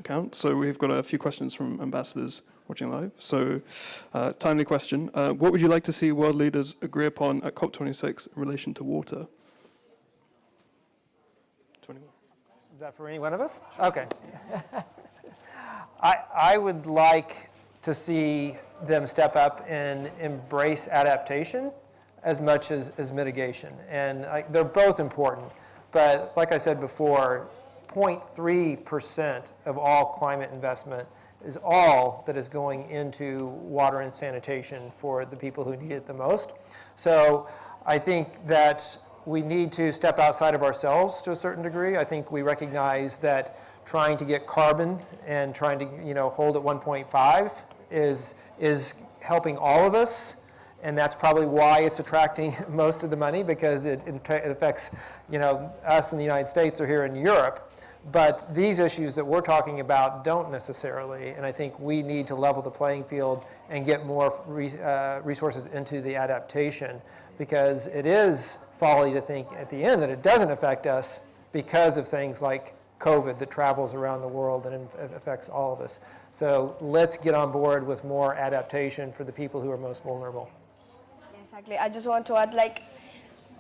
account. So we've got a few questions from ambassadors watching live. So, timely question. What would you like to see world leaders agree upon at COP26 in relation to water? 21. Is that for any one of us? Okay. I would like to see them step up and embrace adaptation as much as mitigation. And they're both important. But like I said before, 0.3% of all climate investment is all that is going into water and sanitation for the people who need it the most. So I think that we need to step outside of ourselves to a certain degree. I think we recognize that trying to get carbon and trying to hold at 1.5 is helping all of us, and that's probably why it's attracting most of the money, because it affects us in the United States or here in Europe. But these issues that we're talking about don't necessarily, and I think we need to level the playing field and get more resources into the adaptation, because it is folly to think at the end that it doesn't affect us because of things like COVID that travels around the world and affects all of us. So let's get on board with more adaptation for the people who are most vulnerable. Exactly. I just want to add,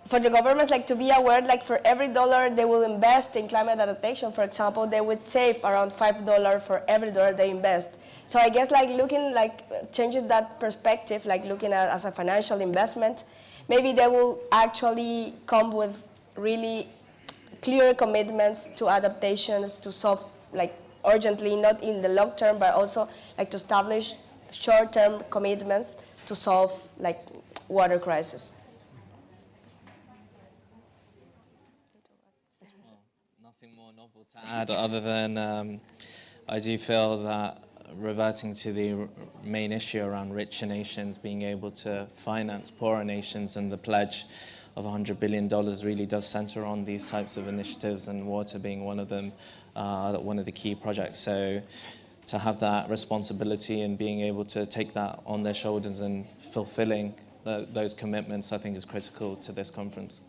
for the governments, to be aware, for every dollar they will invest in climate adaptation, for example, they would save around $5 for every dollar they invest. So I guess changing that perspective, looking at it as a financial investment, maybe they will actually come with really clear commitments to adaptations to solve urgently, not in the long term, but also to establish short-term commitments to solve water crisis. Nothing more novel to add other than I do feel that reverting to the main issue around richer nations being able to finance poorer nations, and the pledge of $100 billion really does center on these types of initiatives, and water being one of them, one of the key projects. So to have that responsibility and being able to take that on their shoulders and fulfilling those commitments, I think is critical to this conference.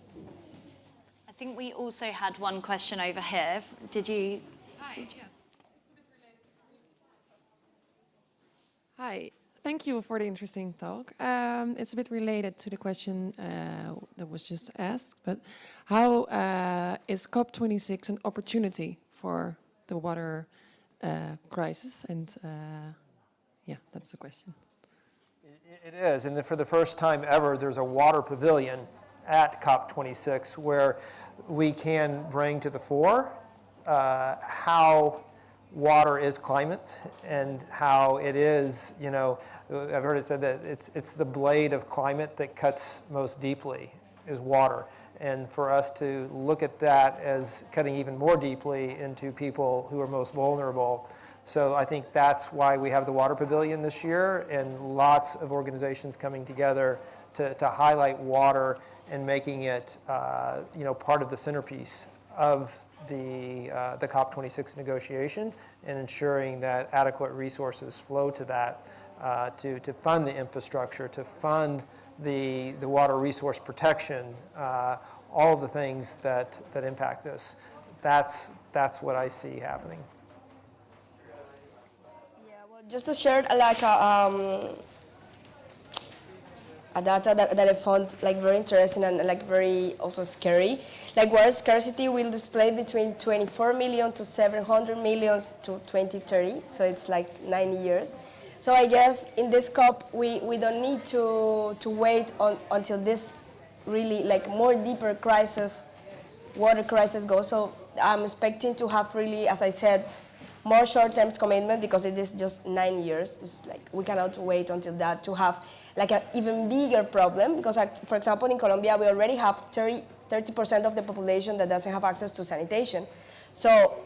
I think we also had one question over here. Did you? Yes. Hi, thank you for the interesting talk. It's a bit related to the question that was just asked, but how is COP26 an opportunity for the water crisis? And yeah, that's the question. It is, and for the first time ever, there's a water pavilion at COP26 where we can bring to the fore how water is climate and how it is, I've heard it said that it's the blade of climate that cuts most deeply is water. And for us to look at that as cutting even more deeply into people who are most vulnerable. So I think that's why we have the Water Pavilion this year, and lots of organizations coming together to highlight water and making it part of the centerpiece of the COP26 negotiation, and ensuring that adequate resources flow to that to fund the infrastructure, to fund the water resource protection, all of the things that impact this. That's what I see happening. Yeah, well, just to share a data that I found very interesting and very also scary. Water scarcity will display between 24 million to 700 million to 2030. So it's 9 years. So I guess in this COP we don't need to wait until this really more deeper water crisis goes. So I'm expecting to have really, as I said, more short-term commitment, because it is just 9 years. It's we cannot wait until that to have an even bigger problem, because for example in Colombia we already have 30% of the population that doesn't have access to sanitation. So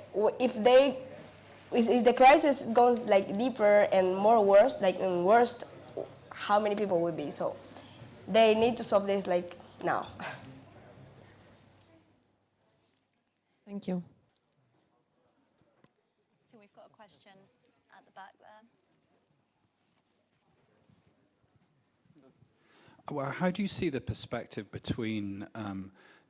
if the crisis goes deeper and worse, how many people will be? So they need to solve this now. Thank you. So we've got a question at the back there. Well, how do you see the perspective between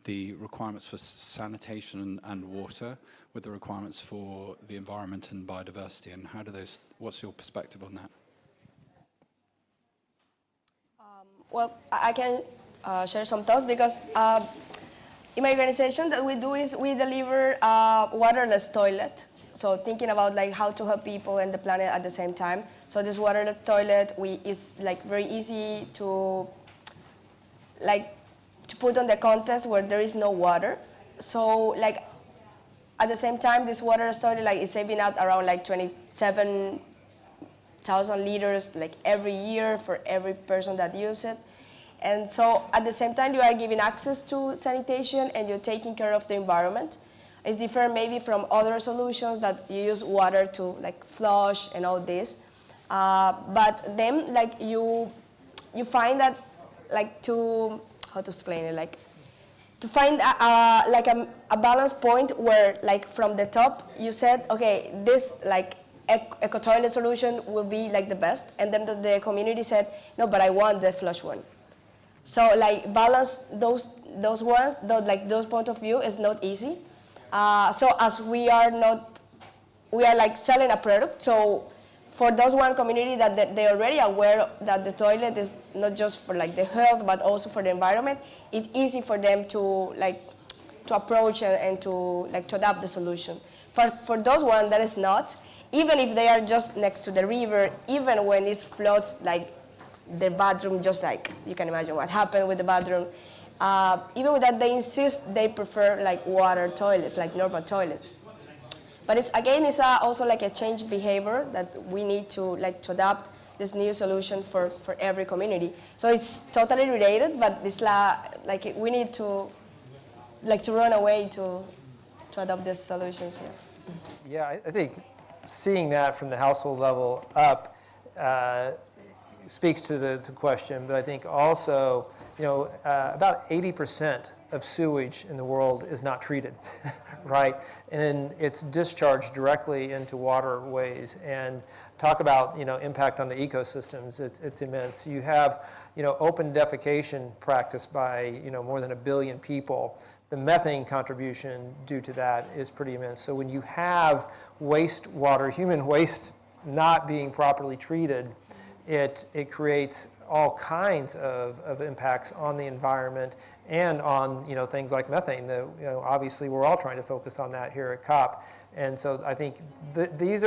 the requirements for sanitation and water with the requirements for the environment and biodiversity, and how do those? What's your perspective on that? Well, I can share some thoughts because in my organization, that we do is we deliver a waterless toilet. So thinking about like how to help people and the planet at the same time. So this waterless toilet is like very easy to put on the contest where there is no water. So like at the same time, this waterless toilet like is saving out around like 27,000 liters like every year for every person that uses it. And so at the same time, you are giving access to sanitation and you're taking care of the environment. It's different maybe from other solutions that you use water to like flush and all this. But then like you find that like how to explain it, like to find like a balance point where like from the top you said, okay, this like eco toilet solution will be like the best. And then the community said, no, but I want the flush one. So like balance those ones, those point of view is not easy. So as we are like selling a product. So for those one community that they're already aware that the toilet is not just for like the health, but also for the environment, it's easy for them to approach and to adapt the solution. For those one that is not, even if they are just next to the river, even when it floods, like the bathroom, just like you can imagine what happened with the bathroom. Even with that, they insist they prefer like water toilets, like normal toilets. But it's also like a change behavior that we need to adapt this new solution for every community. So it's totally related, but it's like we need to run away to adopt these solutions here. Yeah, I think seeing that from the household level up speaks to the question, but I think also, about 80% of sewage in the world is not treated, right? And it's discharged directly into waterways. And talk about, impact on the ecosystems, it's immense. You have, open defecation practiced by, more than 1 billion people. The methane contribution due to that is pretty immense. So when you have wastewater, human waste not being properly treated, it creates all kinds of impacts on the environment and on things like methane. Obviously we're all trying to focus on that here at COP, and so I think these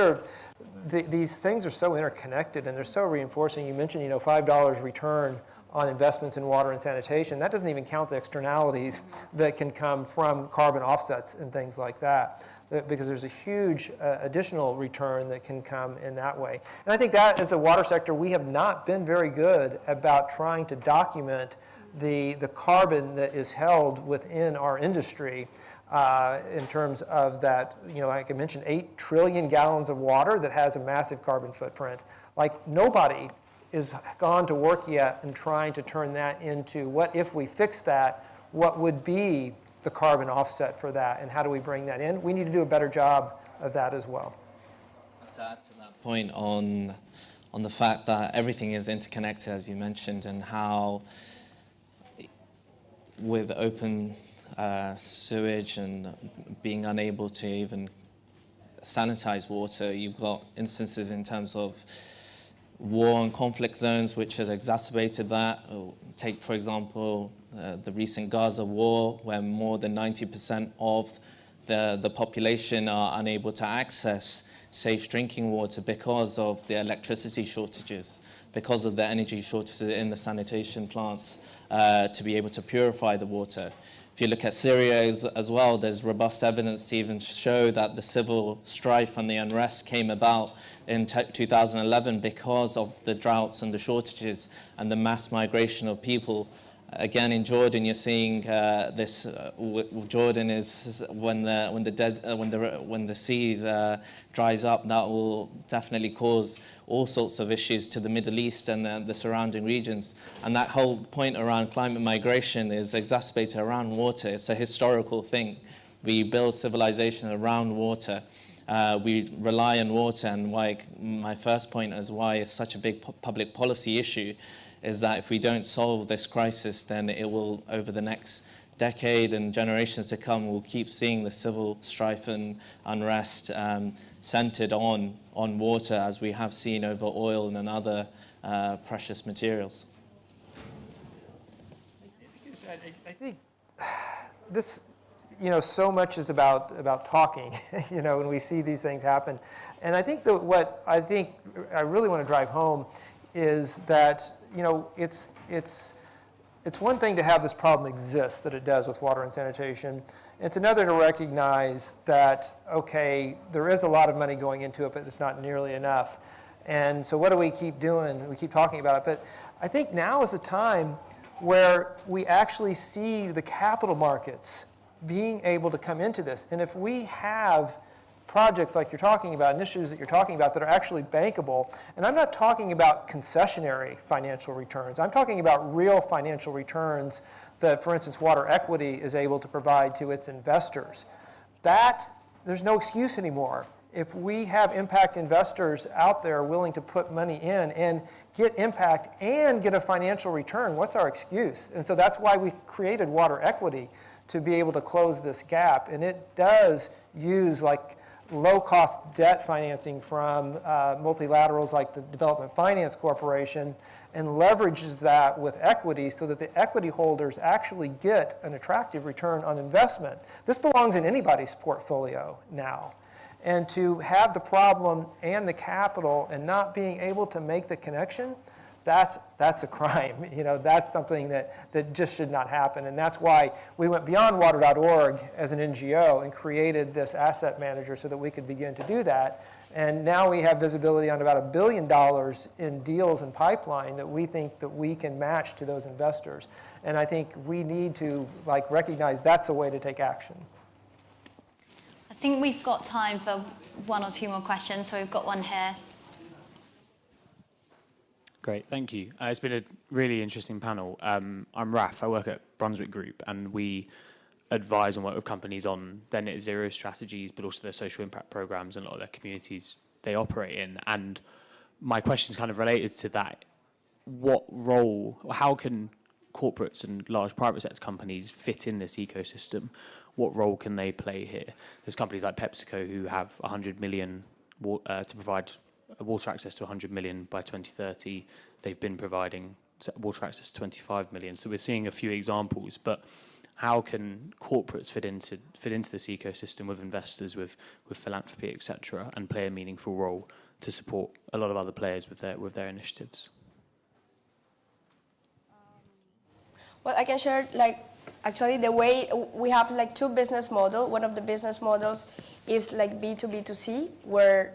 things are so interconnected and they're so reinforcing. You mentioned $5 return on investments in water and sanitation. That doesn't even count the externalities that can come from carbon offsets and things like that, because there's a huge additional return that can come in that way. And I think that as a water sector, we have not been very good about trying to document the carbon that is held within our industry in terms of that, like I mentioned, 8 trillion gallons of water that has a massive carbon footprint. Like nobody is gone to work yet in trying to turn that into what if we fix that, what would be the carbon offset for that, and how do we bring that in? We need to do a better job of that as well. To add to that point on the fact that everything is interconnected, as you mentioned, and how with open sewage and being unable to even sanitize water, you've got instances in terms of war and conflict zones which has exacerbated that. Take, for example, the recent Gaza war, where more than 90% of the population are unable to access safe drinking water because of the electricity shortages, because of the energy shortages in the sanitation plants to be able to purify the water. If you look at Syria as well, there's robust evidence to even show that the civil strife and the unrest came about in 2011 because of the droughts and the shortages and the mass migration of people. Again, in Jordan, you're seeing this. Jordan is when the seas dries up, that will definitely cause all sorts of issues to the Middle East and the surrounding regions. And that whole point around climate migration is exacerbated around water. It's a historical thing. We build civilization around water. We rely on water, and why my first point is why it's such a big public policy issue is that if we don't solve this crisis, then it will, over the next decade and generations to come, we'll keep seeing the civil strife and unrest centered on water, as we have seen over oil and other precious materials. I think this, so much is about talking, when we see these things happen. And I think that what I really want to drive home is that, it's one thing to have this problem exist, that it does with water and sanitation. It's another to recognize that, okay, there is a lot of money going into it, but it's not nearly enough. And so what do we keep doing? We keep talking about it. But I think now is the time where we actually see the capital markets being able to come into this. And if we have projects like you're talking about, initiatives that you're talking about that are actually bankable, and I'm not talking about concessionary financial returns, I'm talking about real financial returns that, for instance, Water Equity is able to provide to its investors. There's no excuse anymore. If we have impact investors out there willing to put money in and get impact and get a financial return, what's our excuse? And so that's why we created Water Equity, to be able to close this gap. And it does use low-cost debt financing from multilaterals like the Development Finance Corporation, and leverages that with equity so that the equity holders actually get an attractive return on investment. This belongs in anybody's portfolio now. And to have the problem and the capital and not being able to make the connection, that's a crime. That's something that just should not happen. And that's why we went beyond water.org as an NGO and created this asset manager so that we could begin to do that. And now we have visibility on about $1 billion in deals and pipeline that we think that we can match to those investors. And I think we need to recognize that's a way to take action. I think we've got time for one or two more questions, so we've got one here. Great, thank you. It's been a really interesting panel. I'm Raf, I work at Brunswick Group, and we advise and work with companies on their net zero strategies, but also their social impact programs and a lot of their communities they operate in. And my question is kind of related to that. What role, how can corporates and large private sector companies fit in this ecosystem? What role can they play here? There's companies like PepsiCo who have 100 million to provide water access to 100 million by 2030. They've been providing water access to 25 million. So we're seeing a few examples, but how can corporates fit into this ecosystem with investors, with philanthropy, etc., and play a meaningful role to support a lot of other players with their initiatives? Well, I can share actually the way we have two business models. One of the business models is B2B2C, where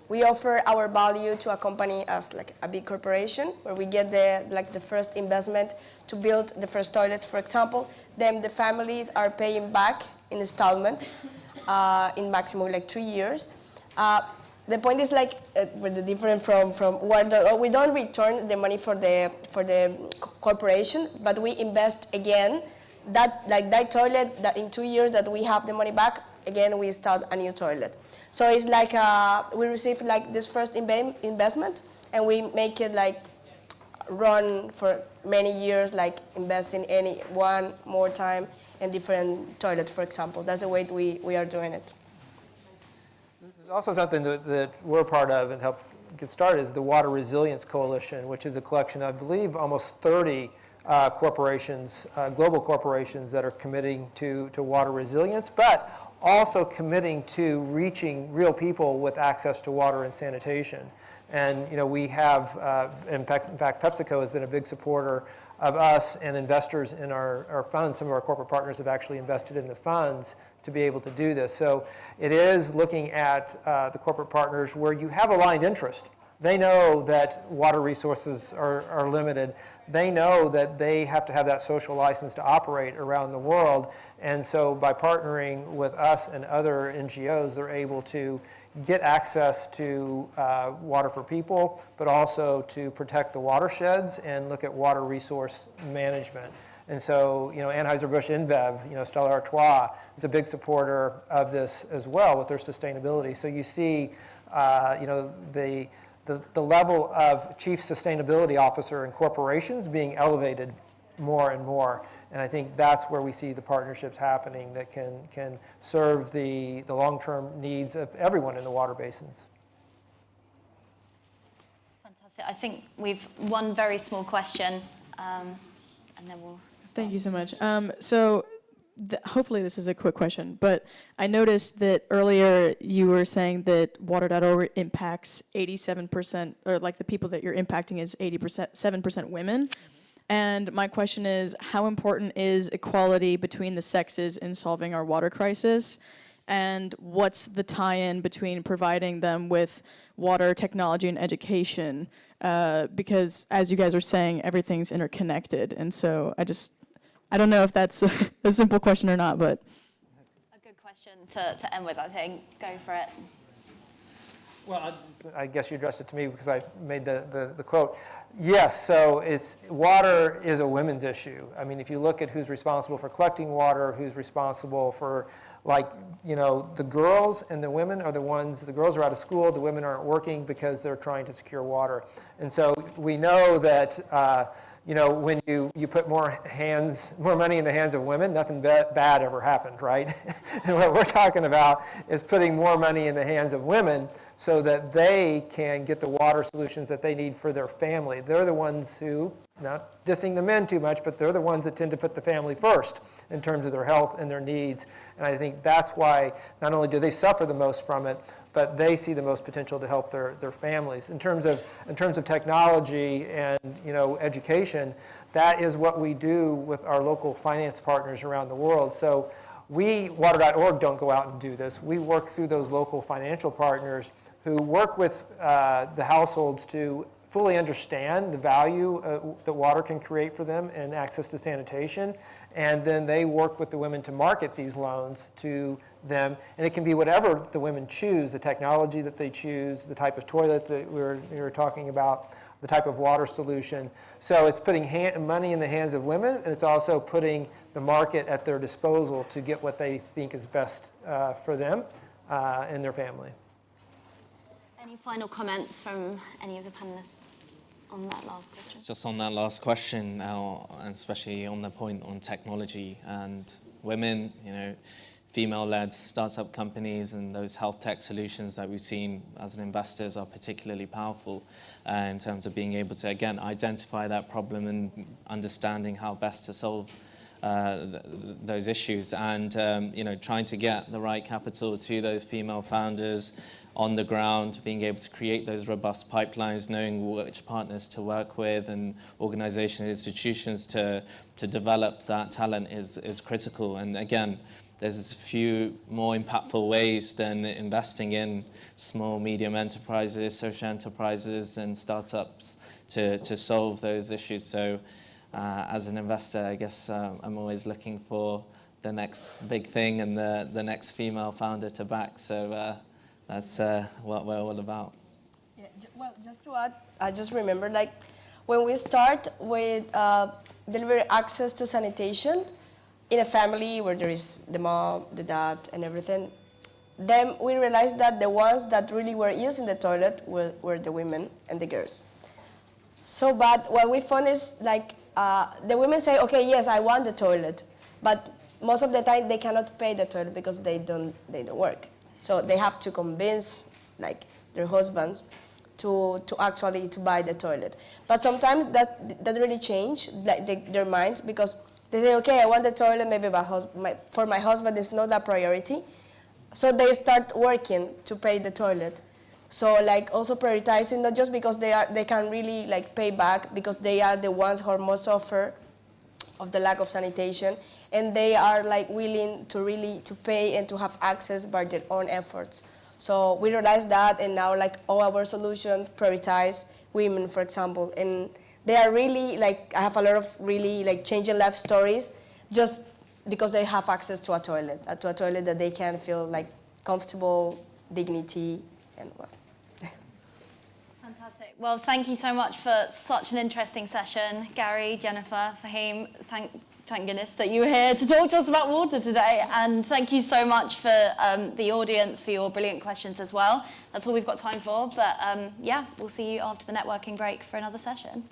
we offer our value to a company as a big corporation, where we get the first investment to build the first toilet, for example. Then the families are paying back in installments in maximum 3 years. The point is we're different from where we don't return the money for the corporation, but we invest again that toilet that in 2 years that we have the money back, again we start a new toilet. So it's we receive this first investment, and we make it run for many years, investing one more time in different toilets, for example. That's the way we are doing it. There's also something that we're part of and help get started is the Water Resilience Coalition, which is a collection, I believe, almost 30 corporations, global corporations that are committing to water resilience, but also committing to reaching real people with access to water and sanitation. And we have, in fact, PepsiCo has been a big supporter of us and investors in our funds. Some of our corporate partners have actually invested in the funds to be able to do this. So it is looking at the corporate partners where you have aligned interest. They know that water resources are limited. They know that they have to have that social license to operate around the world. And so by partnering with us and other NGOs, they're able to get access to water for people, but also to protect the watersheds and look at water resource management. And so, Anheuser-Busch InBev, Stella Artois is a big supporter of this as well with their sustainability. So you see, the level of chief sustainability officer in corporations being elevated, more and more. And I think that's where we see the partnerships happening that can serve the long-term needs of everyone in the water basins. Fantastic. I think we've one very small question, and then we'll... Thank you so much. Hopefully this is a quick question, but I noticed that earlier you were saying that water.org impacts 87%, or like the people that you're impacting is 7% women. And my question is, how important is equality between the sexes in solving our water crisis? And what's the tie-in between providing them with water, technology, and education? Because as you guys are saying, everything's interconnected. And so I don't know if that's a simple question or not, but. A good question to end with, I think. Go for it. Well, I guess you addressed it to me because I made the quote. Yes, so water is a women's issue. I mean, if you look at who's responsible for collecting water, who's responsible for, the girls and the women are the ones, the girls are out of school, the women aren't working because they're trying to secure water. And so we know that, when you put more money in the hands of women, nothing bad ever happened, right? And what we're talking about is putting more money in the hands of women so that they can get the water solutions that they need for their family. They're the ones who, not dissing the men too much, but they're the ones that tend to put the family first in terms of their health and their needs. And I think that's why not only do they suffer the most from it, but they see the most potential to help their families. In terms of technology and education, that is what we do with our local finance partners around the world. So we, Water.org, don't go out and do this. We work through those local financial partners who work with the households to fully understand the value that water can create for them and access to sanitation. And then they work with the women to market these loans to them. And it can be whatever the women choose, the technology that they choose, the type of toilet that we were talking about, the type of water solution. So it's putting money in the hands of women, and it's also putting the market at their disposal to get what they think is best for them and their family. Any final comments from any of the panelists on that last question? Just on that last question, and especially on the point on technology and women, female-led startup companies and those health tech solutions that we've seen as investors are particularly powerful in terms of being able to, again, identify that problem and understanding how best to solve those issues, and trying to get the right capital to those female founders on the ground, being able to create those robust pipelines, knowing which partners to work with and organizations and institutions to develop that talent is critical. And again, there's a few more impactful ways than investing in small, medium enterprises, social enterprises, and startups to solve those issues. So as an investor, I guess I'm always looking for the next big thing and the next female founder to back. So that's what we're all about. Yeah, well, just to add, I just remember, when we start with delivering access to sanitation in a family where there is the mom, the dad, and everything, then we realized that the ones that really were using the toilet were the women and the girls. So, but what we found is, the women say, okay, yes, I want the toilet, but most of the time they cannot pay the toilet because they don't work. So they have to convince their husbands to actually buy the toilet. But sometimes that really change their minds, because they say, okay, I want the toilet, maybe for my husband it's not a priority. So they start working to pay the toilet. So also prioritizing, not just because they can really pay back, because they are the ones who are most suffer of the lack of sanitation, and they are willing to pay and to have access by their own efforts. So we realized that, and now all our solutions prioritize women, for example, and they are really I have a lot of really changing life stories just because they have access to a toilet that they can feel comfortable, dignity, and well. Fantastic. Well, thank you so much for such an interesting session. Gary, Jennifer, Fahim, thank goodness that you were here to talk to us about water today. And thank you so much for the audience for your brilliant questions as well. That's all we've got time for. But yeah, we'll see you after the networking break for another session.